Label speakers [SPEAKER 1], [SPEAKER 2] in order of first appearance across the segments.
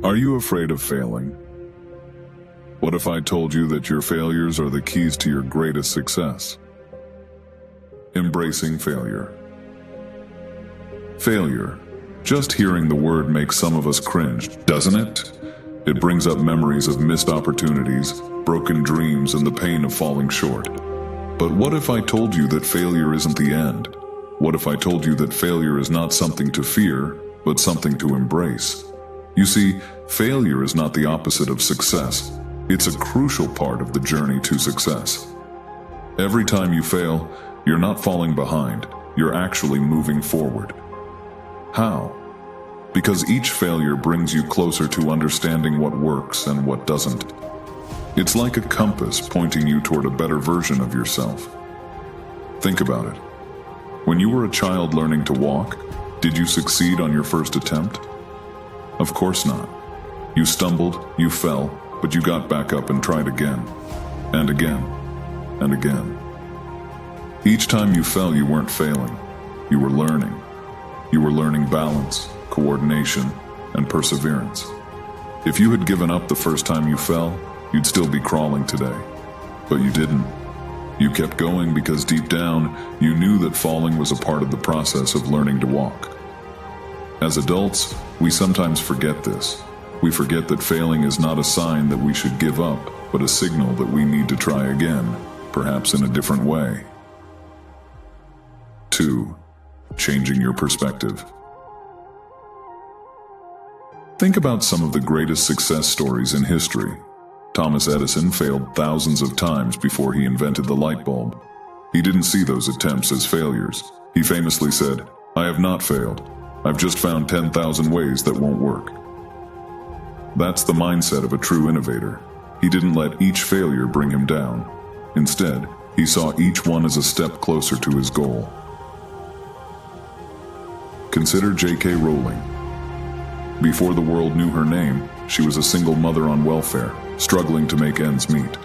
[SPEAKER 1] Are you afraid of failing? What if I told you that your failures are the keys to your greatest success? Embracing failure. Failure. Just hearing the word makes some of us cringe, doesn't it? It brings up memories of missed opportunities, broken dreams, and the pain of falling short. But what if I told you that failure isn't the end? What if I told you that failure is not something to fear, but something to embrace? You see, failure is not the opposite of success. It's a crucial part of the journey to success. Every time you fail, you're not falling behind, you're actually moving forward. How? Because each failure brings you closer to understanding what works and what doesn't. It's like a compass pointing you toward a better version of yourself. Think about it. When you were a child learning to walk, did you succeed on your first attempt? Of course not. You stumbled, you fell, but you got back up and tried again, and again, and again. Each time you fell, you weren't failing. You were learning. You were learning balance, coordination, and perseverance. If you had given up the first time you fell, you'd still be crawling today. But you didn't. You kept going because deep down, you knew that falling was a part of the process of learning to walk. As adults, we sometimes forget this. We forget that failing is not a sign that we should give up, but a signal that we need to try again, perhaps in a different way. 2. Changing your perspective. Think about some of the greatest success stories in history. Thomas Edison failed thousands of times before he invented the light bulb. He didn't see those attempts as failures. He famously said, "I have not failed. I've just found 10,000 ways that won't work." That's the mindset of a true innovator. He didn't let each failure bring him down. Instead, he saw each one as a step closer to his goal. Consider J.K. Rowling. Before the world knew her name, she was a single mother on welfare, struggling to make ends meet.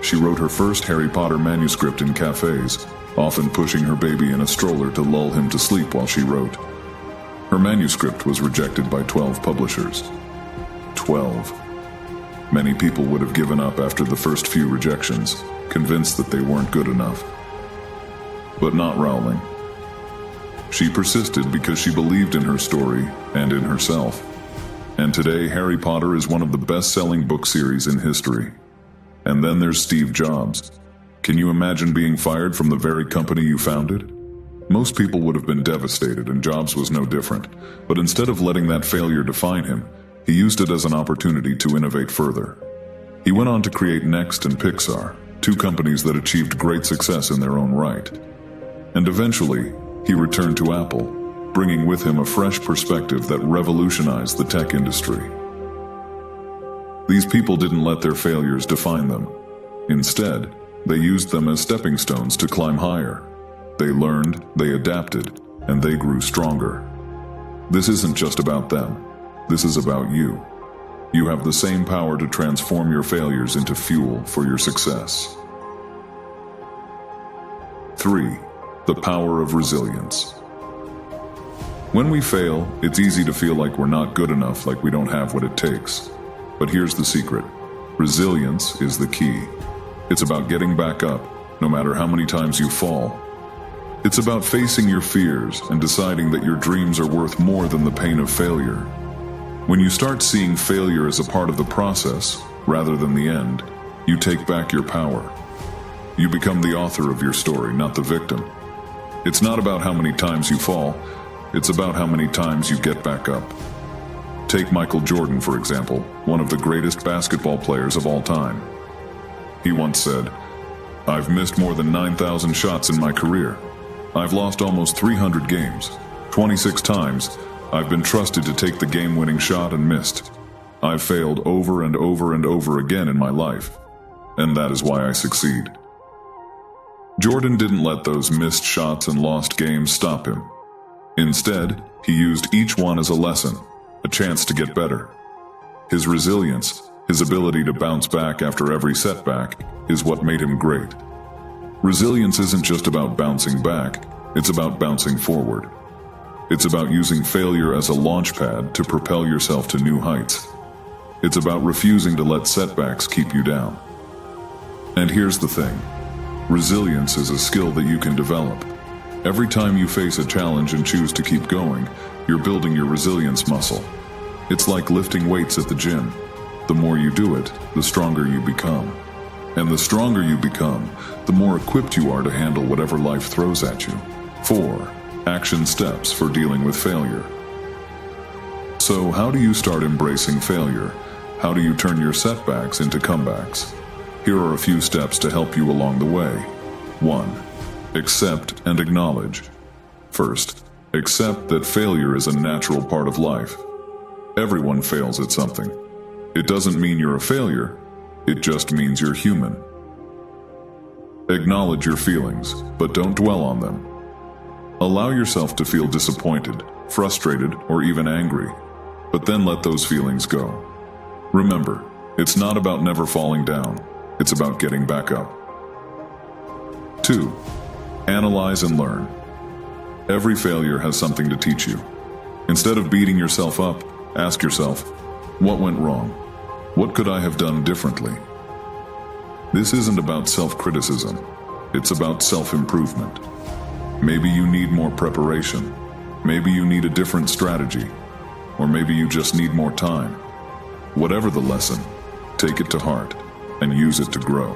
[SPEAKER 1] She wrote her first Harry Potter manuscript in cafes, often pushing her baby in a stroller to lull him to sleep while she wrote. Her manuscript was rejected by 12 publishers. 12. Many people would have given up after the first few rejections, convinced that they weren't good enough. But not Rowling. She persisted because she believed in her story and in herself. And today, Harry Potter is one of the best-selling book series in history. And then there's Steve Jobs. Can you imagine being fired from the very company you founded? Most people would have been devastated, and Jobs was no different. But instead of letting that failure define him, he used it as an opportunity to innovate further. He went on to create Next and Pixar, two companies that achieved great success in their own right. And eventually, he returned to Apple, bringing with him a fresh perspective that revolutionized the tech industry. These people didn't let their failures define them. Instead, they used them as stepping stones to climb higher. They learned, they adapted, and they grew stronger. This isn't just about them. This is about you. You have the same power to transform your failures into fuel for your success. 3. The power of resilience. When we fail, it's easy to feel like we're not good enough, like we don't have what it takes. But here's the secret. Resilience is the key. It's about getting back up, no matter how many times you fall. It's about facing your fears and deciding that your dreams are worth more than the pain of failure. When you start seeing failure as a part of the process, rather than the end, you take back your power. You become the author of your story, not the victim. It's not about how many times you fall, it's about how many times you get back up. Take Michael Jordan, for example, one of the greatest basketball players of all time. He once said, "I've missed more than 9,000 shots in my career. I've lost almost 300 games. 26 times, I've been trusted to take the game-winning shot and missed. I've failed over and over and over again in my life, and that is why I succeed." Jordan didn't let those missed shots and lost games stop him. Instead, he used each one as a lesson, a chance to get better. His resilience, his ability to bounce back after every setback, is what made him great. Resilience isn't just about bouncing back, it's about bouncing forward. It's about using failure as a launchpad to propel yourself to new heights. It's about refusing to let setbacks keep you down. And here's the thing. Resilience is a skill that you can develop. Every time you face a challenge and choose to keep going, you're building your resilience muscle. It's like lifting weights at the gym. The more you do it, the stronger you become. And the stronger you become, the more equipped you are to handle whatever life throws at you. 4. Action steps for dealing with failure. So, how do you start embracing failure? How do you turn your setbacks into comebacks? Here are a few steps to help you along the way. 1. Accept and acknowledge. First, accept that failure is a natural part of life. Everyone fails at something. It doesn't mean you're a failure, it just means you're human. Acknowledge your feelings, but don't dwell on them. Allow yourself to feel disappointed, frustrated, or even angry, but then let those feelings go. Remember, it's not about never falling down, it's about getting back up. 2. Analyze and learn. Every failure has something to teach you. Instead of beating yourself up, ask yourself, what went wrong? What could I have done differently? This isn't about self-criticism, it's about self-improvement. Maybe you need more preparation. Maybe you need a different strategy. Or maybe you just need more time. Whatever the lesson, take it to heart and use it to grow.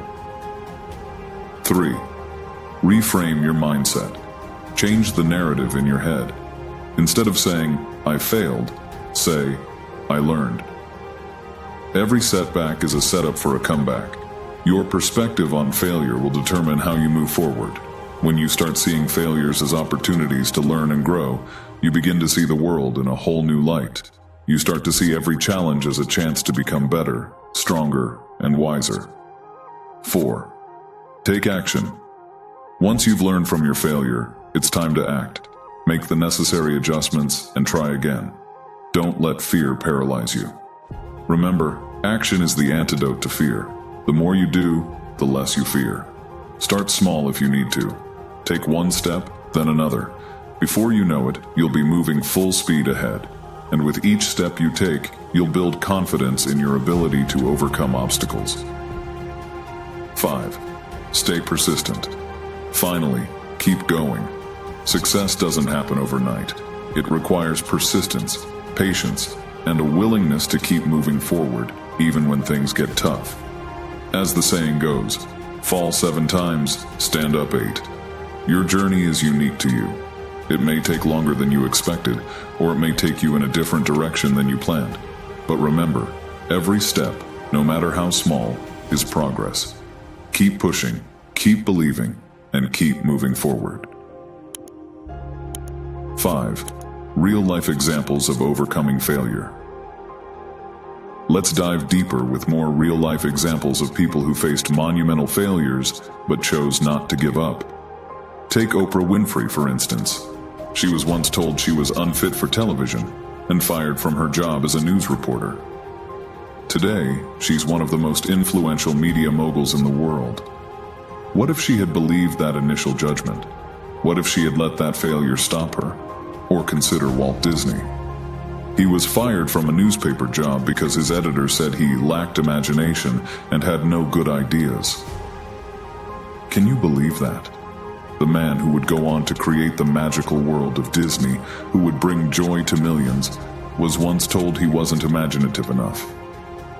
[SPEAKER 1] 3. Reframe your mindset. Change the narrative in your head. Instead of saying, I failed, say, I learned. Every setback is a setup for a comeback. Your perspective on failure will determine how you move forward. When you start seeing failures as opportunities to learn and grow, you begin to see the world in a whole new light. You start to see every challenge as a chance to become better, stronger, and wiser. 4. Take action. Once you've learned from your failure, it's time to act. Make the necessary adjustments and try again. Don't let fear paralyze you. Remember, action is the antidote to fear. The more you do, the less you fear. Start small if you need to. Take one step, then another. Before you know it, you'll be moving full speed ahead. And with each step you take, you'll build confidence in your ability to overcome obstacles. 5. Stay persistent. Finally, keep going. Success doesn't happen overnight. It requires persistence, patience, and a willingness to keep moving forward, even when things get tough. As the saying goes, fall 7 times, stand up 8. Your journey is unique to you. It may take longer than you expected, or it may take you in a different direction than you planned. But remember, every step, no matter how small, is progress. Keep pushing, keep believing, and keep moving forward. 5. Real-life examples of overcoming failure. Let's dive deeper with more real-life examples of people who faced monumental failures but chose not to give up. Take Oprah Winfrey, for instance. She was once told she was unfit for television and fired from her job as a news reporter. Today, she's one of the most influential media moguls in the world. What if she had believed that initial judgment? What if she had let that failure stop her? Or consider Walt Disney. He was fired from a newspaper job because his editor said he lacked imagination and had no good ideas. Can you believe that? The man who would go on to create the magical world of Disney, who would bring joy to millions, was once told he wasn't imaginative enough.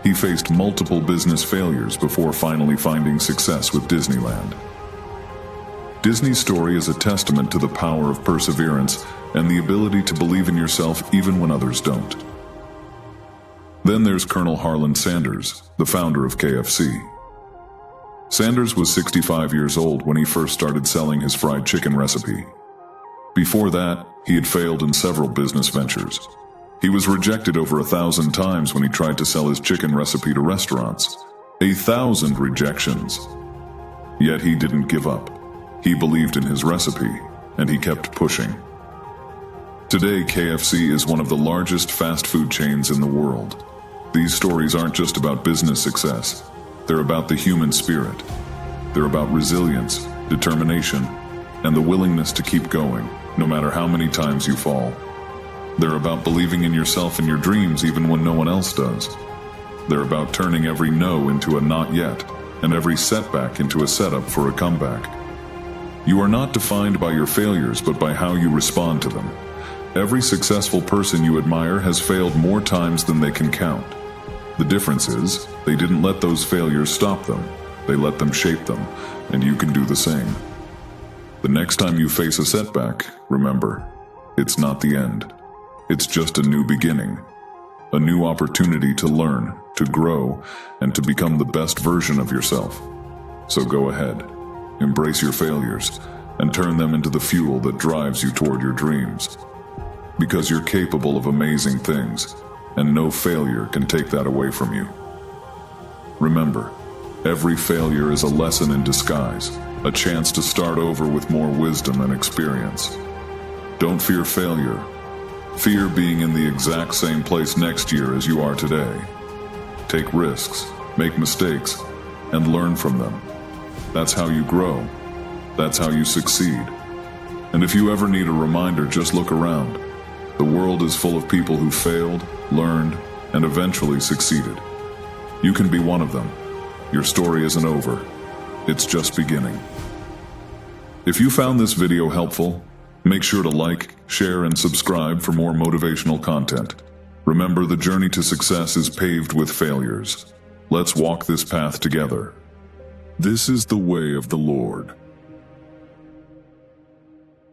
[SPEAKER 1] He faced multiple business failures before finally finding success with Disneyland. Disney's story is a testament to the power of perseverance and the ability to believe in yourself even when others don't. Then there's Colonel Harlan Sanders, the founder of KFC. Sanders was 65 years old when he first started selling his fried chicken recipe. Before that, he had failed in several business ventures. He was rejected over 1,000 times when he tried to sell his chicken recipe to restaurants. 1,000 rejections. Yet he didn't give up. He believed in his recipe, and he kept pushing. Today, KFC is one of the largest fast food chains in the world. These stories aren't just about business success. They're about the human spirit. They're about resilience, determination, and the willingness to keep going, no matter how many times you fall. They're about believing in yourself and your dreams even when no one else does. They're about turning every no into a not yet, and every setback into a setup for a comeback. You are not defined by your failures, but by how you respond to them. Every successful person you admire has failed more times than they can count. The difference is, they didn't let those failures stop them. They let them shape them, and you can do the same. The next time you face a setback, remember, it's not the end. It's just a new beginning. A new opportunity to learn, to grow, and to become the best version of yourself. So go ahead, embrace your failures, and turn them into the fuel that drives you toward your dreams. Because you're capable of amazing things, and no failure can take that away from you. Remember, every failure is a lesson in disguise, a chance to start over with more wisdom and experience. Don't fear failure. Fear being in the exact same place next year as you are today. Take risks, make mistakes, and learn from them. That's how you grow. That's how you succeed. And if you ever need a reminder, just look around. The world is full of people who failed, learned, and eventually succeeded. You can be one of them. Your story isn't over. It's just beginning. If you found this video helpful, make sure to like, share, and subscribe for more motivational content. Remember, the journey to success is paved with failures. Let's walk this path together. This is the way of the Lord.